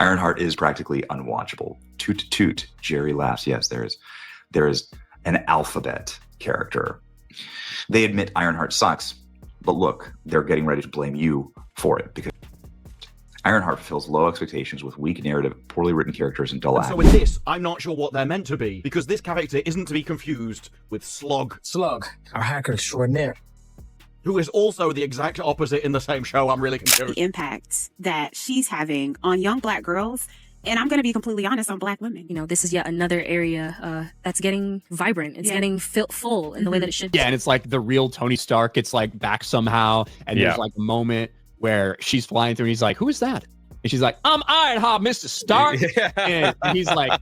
Ironheart is practically unwatchable. Toot toot, Jerry laughs. Yes, there is an alphabet character. They admit Ironheart sucks, but look, they're getting ready to blame you for it because Ironheart fulfills low expectations with weak narrative, poorly written characters, and dull acting. So with this, I'm not sure what they're meant to be, because this character isn't to be confused with Slug. Slug, our hacker extraordinaire. Who is also the exact opposite in the same show. I'm really confused. The impact that she's having on young Black girls, and I'm going to be completely honest, on Black women. You know, this is yet another area that's getting vibrant. It's getting full in the way that it should. Yeah, and it's like the real Tony Stark. It's like back somehow, and there's like a moment where she's flying through, and he's like, "Who is that?" And she's like, "I'm Ironheart, Mr. Stark." And he's like,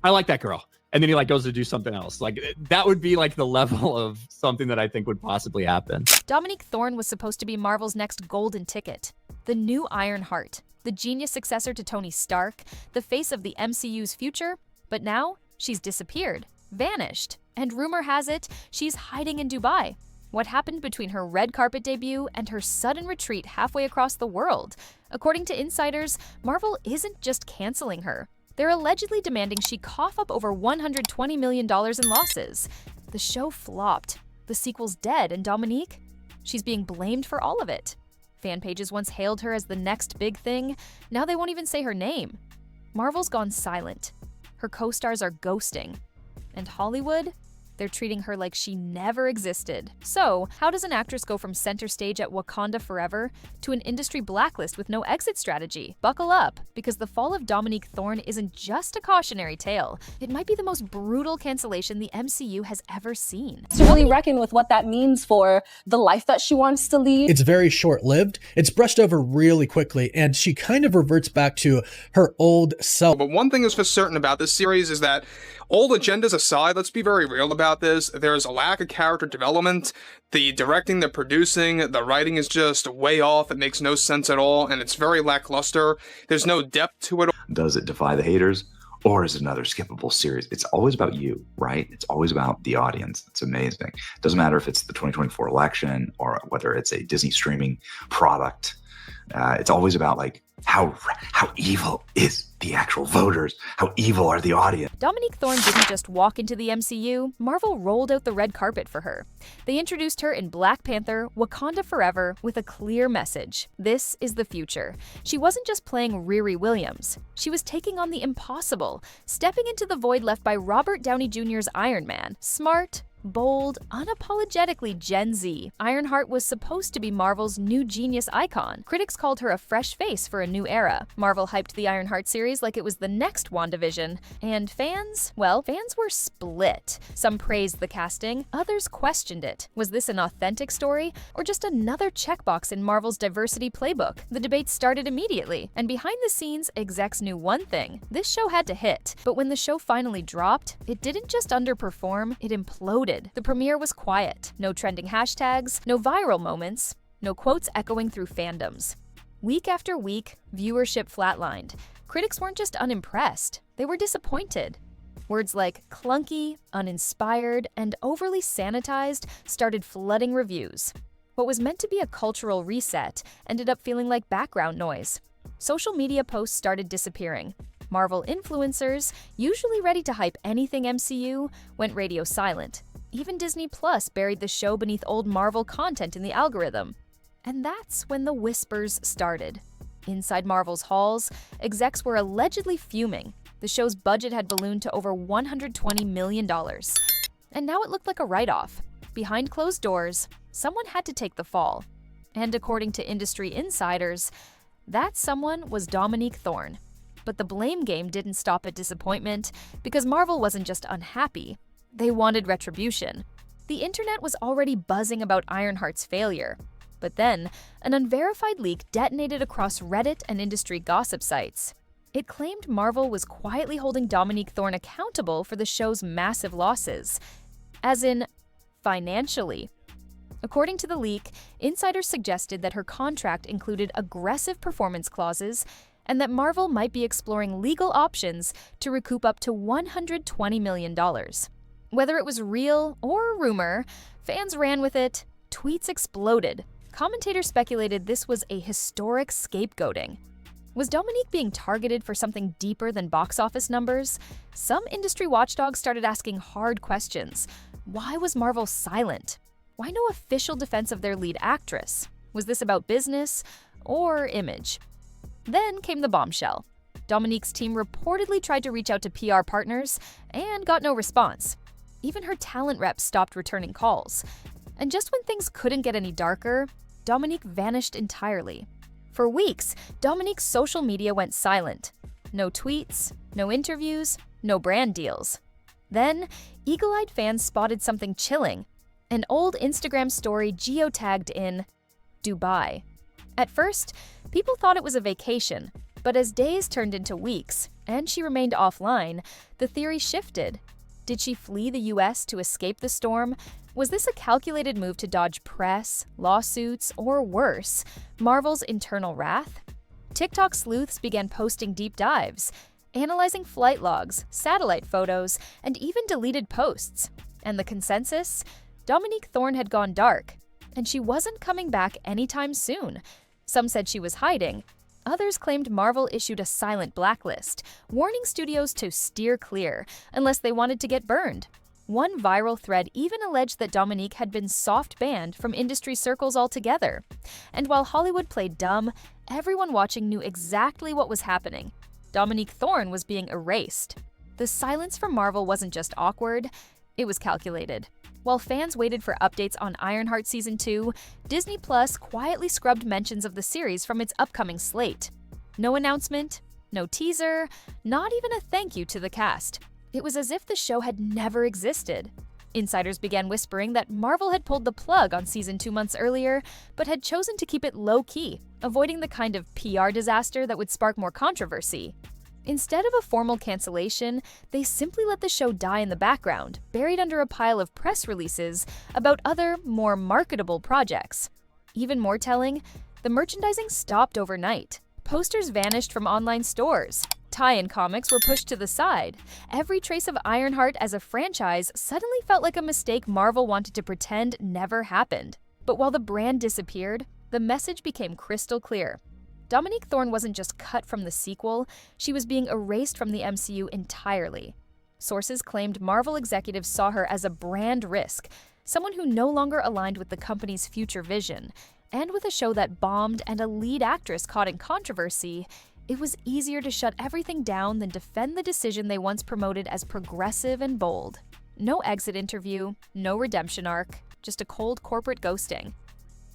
"I like that girl." And then he like goes to do something else. Like that would be like the level of something that I think would possibly happen. Dominique Thorne was supposed to be Marvel's next golden ticket, the new Ironheart, the genius successor to Tony Stark, the face of the MCU's future. But now she's disappeared, vanished, and rumor has it she's hiding in Dubai. What happened between her red carpet debut and her sudden retreat halfway across the world? According to insiders, Marvel isn't just canceling her. They're allegedly demanding she cough up over $120 million in losses. The show flopped. The sequel's dead, and Dominique? She's being blamed for all of it. Fan pages once hailed her as the next big thing. Now they won't even say her name. Marvel's gone silent. Her co-stars are ghosting. And Hollywood? They're treating her like she never existed. So, how does an actress go from center stage at Wakanda Forever to an industry blacklist with no exit strategy? Buckle up, because the fall of Dominique Thorne isn't just a cautionary tale. It might be the most brutal cancellation the MCU has ever seen. To really reckon with what that means for the life that she wants to lead. It's very short-lived. It's brushed over really quickly, and she kind of reverts back to her old self. But one thing is for certain about this series is that old agendas aside, let's be very real about this. There's a lack of character development. The directing, the producing, the writing is just way off. It makes no sense at all, and it's very lackluster. There's no depth to it. Does it defy the haters, or is it another skippable series? It's always about you, right? It's always about the audience. It's amazing. It doesn't matter if it's the 2024 election or whether it's a Disney streaming product. It's always about like how evil is the actual voters? How evil are the audience? Dominique Thorne didn't just walk into the MCU. Marvel rolled out the red carpet for her. They introduced her in Black Panther, Wakanda Forever, with a clear message. This is the future. She wasn't just playing Riri Williams. She was taking on the impossible, stepping into the void left by Robert Downey Jr.'s Iron Man. Smart, bold, unapologetically Gen Z, Ironheart was supposed to be Marvel's new genius icon. Critics called her a fresh face for a new era. Marvel hyped the Ironheart series like it was the next WandaVision. And fans? Well, fans were split. Some praised the casting, others questioned it. Was this an authentic story, or just another checkbox in Marvel's diversity playbook? The debate started immediately, and behind the scenes, execs knew one thing: this show had to hit. But when the show finally dropped, it didn't just underperform, it imploded. The premiere was quiet. No trending hashtags, no viral moments, no quotes echoing through fandoms. Week after week, viewership flatlined. Critics weren't just unimpressed, they were disappointed. Words like clunky, uninspired, and overly sanitized started flooding reviews. What was meant to be a cultural reset ended up feeling like background noise. Social media posts started disappearing. Marvel influencers, usually ready to hype anything MCU, went radio silent. Even Disney Plus buried the show beneath old Marvel content in the algorithm. And that's when the whispers started. Inside Marvel's halls, execs were allegedly fuming. The show's budget had ballooned to over $120 million. And now it looked like a write-off. Behind closed doors, someone had to take the fall. And according to industry insiders, that someone was Dominique Thorne. But the blame game didn't stop at disappointment, because Marvel wasn't just unhappy. They wanted retribution. The internet was already buzzing about Ironheart's failure. But then, an unverified leak detonated across Reddit and industry gossip sites. It claimed Marvel was quietly holding Dominique Thorne accountable for the show's massive losses. As in, financially. According to the leak, insiders suggested that her contract included aggressive performance clauses and that Marvel might be exploring legal options to recoup up to $120 million. Whether it was real or rumor, fans ran with it, tweets exploded. Commentators speculated this was a historic scapegoating. Was Dominique being targeted for something deeper than box office numbers? Some industry watchdogs started asking hard questions. Why was Marvel silent? Why no official defense of their lead actress? Was this about business or image? Then came the bombshell. Dominique's team reportedly tried to reach out to PR partners and got no response. Even her talent reps stopped returning calls. And just when things couldn't get any darker, Dominique vanished entirely. For weeks, Dominique's social media went silent. No tweets, no interviews, no brand deals. Then, eagle-eyed fans spotted something chilling. An old Instagram story geotagged in Dubai. At first, people thought it was a vacation, but as days turned into weeks and she remained offline, the theory shifted. Did she flee the US to escape the storm? Was this a calculated move to dodge press, lawsuits, or worse, Marvel's internal wrath? TikTok sleuths began posting deep dives, analyzing flight logs, satellite photos, and even deleted posts. And the consensus? Dominique Thorne had gone dark, and she wasn't coming back anytime soon. Some said she was hiding. Others claimed Marvel issued a silent blacklist, warning studios to steer clear unless they wanted to get burned. One viral thread even alleged that Dominique had been soft banned from industry circles altogether. And while Hollywood played dumb, everyone watching knew exactly what was happening. Dominique Thorne was being erased. The silence from Marvel wasn't just awkward, it was calculated. While fans waited for updates on Ironheart Season 2, Disney Plus quietly scrubbed mentions of the series from its upcoming slate. No announcement, no teaser, not even a thank you to the cast. It was as if the show had never existed. Insiders began whispering that Marvel had pulled the plug on Season 2 months earlier, but had chosen to keep it low-key, avoiding the kind of PR disaster that would spark more controversy. Instead of a formal cancellation, they simply let the show die in the background, buried under a pile of press releases about other, more marketable projects. Even more telling, the merchandising stopped overnight. Posters vanished from online stores. Tie-in comics were pushed to the side. Every trace of Ironheart as a franchise suddenly felt like a mistake Marvel wanted to pretend never happened. But while the brand disappeared, the message became crystal clear. Dominique Thorne wasn't just cut from the sequel, she was being erased from the MCU entirely. Sources claimed Marvel executives saw her as a brand risk, someone who no longer aligned with the company's future vision. And with a show that bombed and a lead actress caught in controversy, it was easier to shut everything down than defend the decision they once promoted as progressive and bold. No exit interview, no redemption arc, just a cold corporate ghosting.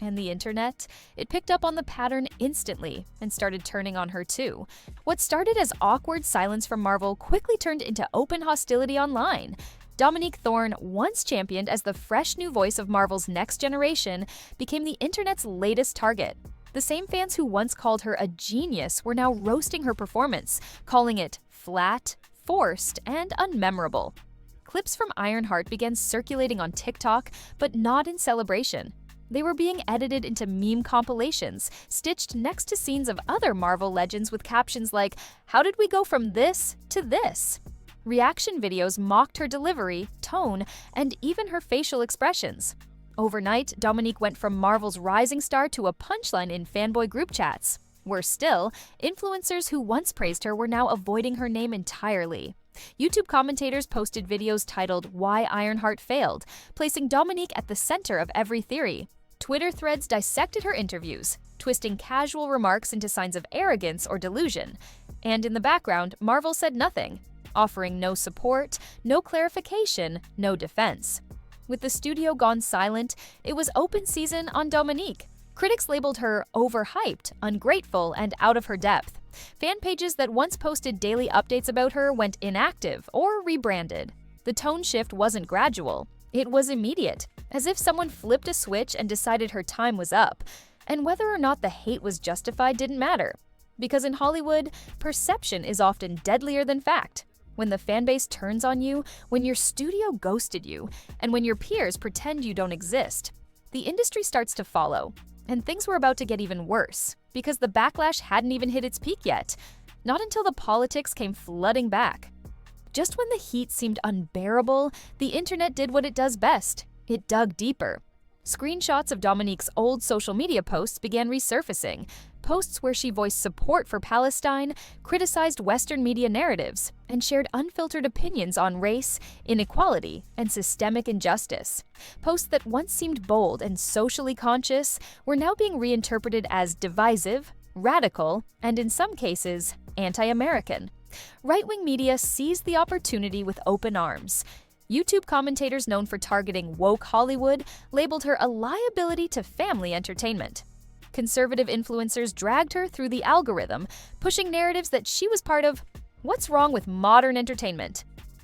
And the internet? It picked up on the pattern instantly and started turning on her too. What started as awkward silence from Marvel quickly turned into open hostility online. Dominique Thorne, once championed as the fresh new voice of Marvel's next generation, became the internet's latest target. The same fans who once called her a genius were now roasting her performance, calling it flat, forced, and unmemorable. Clips from Ironheart began circulating on TikTok, but not in celebration. They were being edited into meme compilations, stitched next to scenes of other Marvel legends with captions like, "How did we go from this to this?" Reaction videos mocked her delivery, tone, and even her facial expressions. Overnight, Dominique went from Marvel's rising star to a punchline in fanboy group chats. Worse still, influencers who once praised her were now avoiding her name entirely. YouTube commentators posted videos titled "Why Ironheart Failed," placing Dominique at the center of every theory. Twitter threads dissected her interviews, twisting casual remarks into signs of arrogance or delusion. And in the background, Marvel said nothing, offering no support, no clarification, no defense. With the studio gone silent, it was open season on Dominique. Critics labeled her overhyped, ungrateful, and out of her depth. Fan pages that once posted daily updates about her went inactive or rebranded. The tone shift wasn't gradual. It was immediate, as if someone flipped a switch and decided her time was up. And whether or not the hate was justified didn't matter. Because in Hollywood, perception is often deadlier than fact. When the fanbase turns on you, when your studio ghosted you, and when your peers pretend you don't exist, the industry starts to follow. And things were about to get even worse, because the backlash hadn't even hit its peak yet. Not until the politics came flooding back. Just when the heat seemed unbearable, the internet did what it does best. It dug deeper. Screenshots of Dominique's old social media posts began resurfacing. Posts where she voiced support for Palestine, criticized Western media narratives, and shared unfiltered opinions on race, inequality, and systemic injustice. Posts that once seemed bold and socially conscious were now being reinterpreted as divisive, radical, and in some cases, anti-American. Right-wing media seized the opportunity with open arms. YouTube commentators known for targeting woke Hollywood labeled her a liability to family entertainment. Conservative influencers dragged her through the algorithm, pushing narratives that she was part of what's wrong with modern entertainment.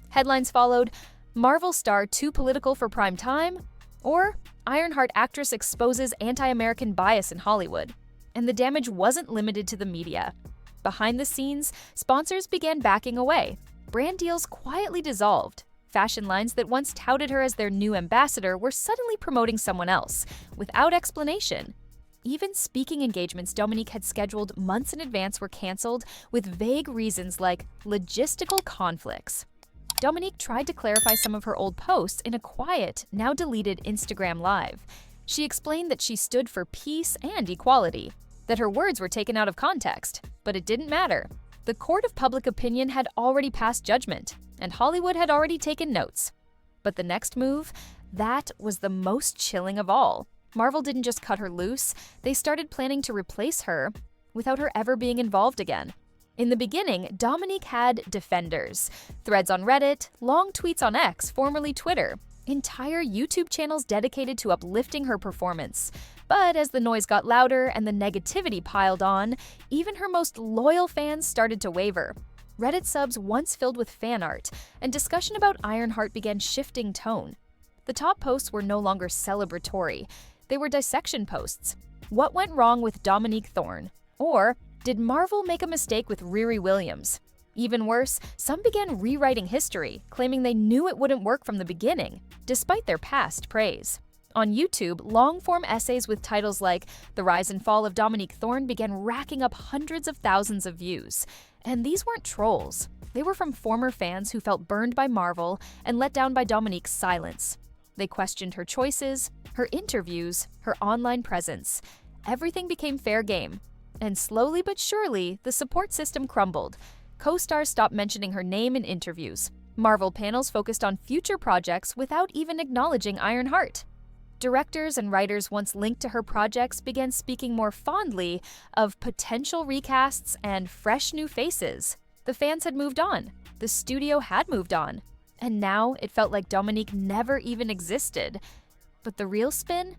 Headlines followed, Marvel star too political for prime time, or Ironheart actress exposes anti-American bias in Hollywood. And the damage wasn't limited to the media. Behind the scenes, sponsors began backing away. Brand deals quietly dissolved. Fashion lines that once touted her as their new ambassador were suddenly promoting someone else, without explanation. Even speaking engagements Dominique had scheduled months in advance were canceled with vague reasons like logistical conflicts. Dominique tried to clarify some of her old posts in a quiet, now deleted Instagram Live. She explained that she stood for peace and equality, that her words were taken out of context, but it didn't matter. The court of public opinion had already passed judgment, and Hollywood had already taken notes. But the next move, that was the most chilling of all. Marvel didn't just cut her loose, they started planning to replace her without her ever being involved again. In the beginning, Dominique had defenders, threads on Reddit, long tweets on X, formerly Twitter, entire YouTube channels dedicated to uplifting her performance. But as the noise got louder and the negativity piled on, even her most loyal fans started to waver. Reddit subs once filled with fan art, and discussion about Ironheart began shifting tone. The top posts were no longer celebratory. They were dissection posts. What went wrong with Dominique Thorne? Or did Marvel make a mistake with Riri Williams? Even worse, some began rewriting history, claiming they knew it wouldn't work from the beginning, despite their past praise. On YouTube, long-form essays with titles like The Rise and Fall of Dominique Thorne began racking up hundreds of thousands of views. And these weren't trolls. They were from former fans who felt burned by Marvel and let down by Dominique's silence. They questioned her choices, her interviews, her online presence. Everything became fair game. And slowly but surely, the support system crumbled. Co-stars stopped mentioning her name in interviews. Marvel panels focused on future projects without even acknowledging Ironheart. Directors and writers once linked to her projects began speaking more fondly of potential recasts and fresh new faces. The fans had moved on. The studio had moved on. And now it felt like Dominique never even existed. But the real spin?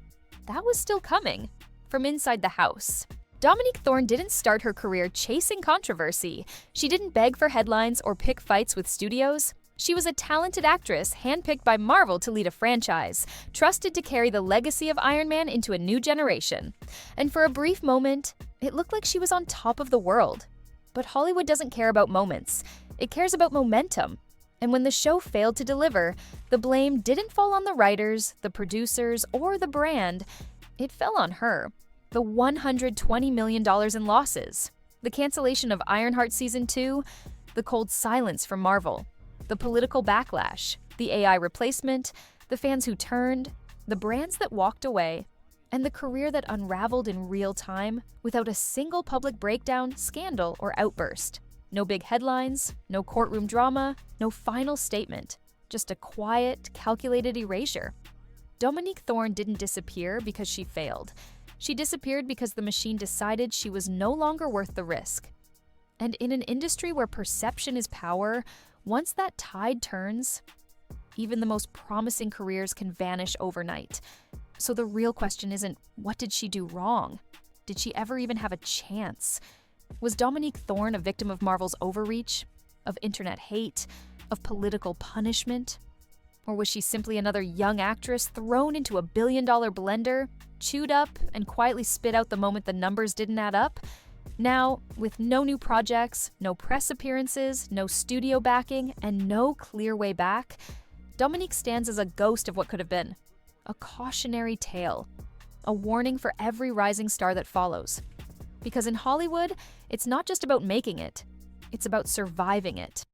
That was still coming. From inside the house. Dominique Thorne didn't start her career chasing controversy. She didn't beg for headlines or pick fights with studios. She was a talented actress handpicked by Marvel to lead a franchise, trusted to carry the legacy of Iron Man into a new generation. And for a brief moment, it looked like she was on top of the world. But Hollywood doesn't care about moments. It cares about momentum. And when the show failed to deliver, the blame didn't fall on the writers, the producers, or the brand. It fell on her. The $120 million in losses. The cancellation of Ironheart Season 2. The cold silence from Marvel. The political backlash. The AI replacement. The fans who turned. The brands that walked away. And the career that unraveled in real time without a single public breakdown, scandal, or outburst. No big headlines, no courtroom drama, no final statement. Just a quiet, calculated erasure. Dominique Thorne didn't disappear because she failed. She disappeared because the machine decided she was no longer worth the risk. And in an industry where perception is power, once that tide turns, even the most promising careers can vanish overnight. So the real question isn't, what did she do wrong? Did she ever even have a chance? Was Dominique Thorne a victim of Marvel's overreach? Of internet hate? Of political punishment? Or was she simply another young actress thrown into a billion-dollar blender, chewed up, and quietly spit out the moment the numbers didn't add up? Now, with no new projects, no press appearances, no studio backing, and no clear way back, Dominique stands as a ghost of what could have been. A cautionary tale. A warning for every rising star that follows. Because in Hollywood, it's not just about making it, it's about surviving it.